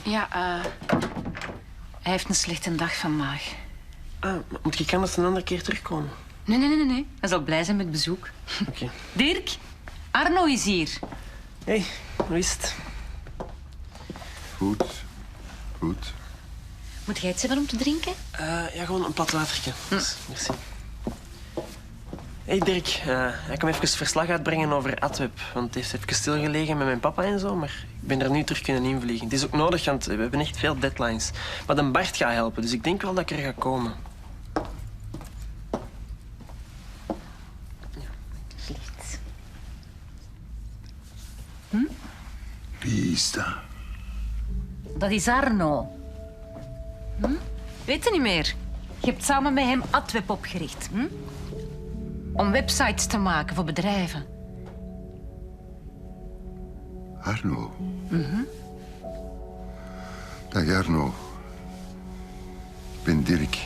Ja, hij heeft een slechte dag van maag. Moet ik anders een andere keer terugkomen? Nee. Hij zal blij zijn met bezoek. Oké. Dirk, Arno is hier. Hey, hoe is het? Goed. Moet jij iets hebben om te drinken? Ja, gewoon een plat watertje. Merci. Hey Dirk, ik kom even verslag uitbrengen over Adweb. Want het heeft even stilgelegen met mijn papa en zo, maar ik ben er nu terug kunnen invliegen. Het is ook nodig, want we hebben echt veel deadlines. Maar de Bart gaat helpen, dus ik denk wel dat ik er ga komen. Wie is dat? Dat is Arno. Weet je niet meer? Je hebt samen met hem Adweb opgericht. Om websites te maken voor bedrijven. Arno. Dag Arno. Ik ben Dirk.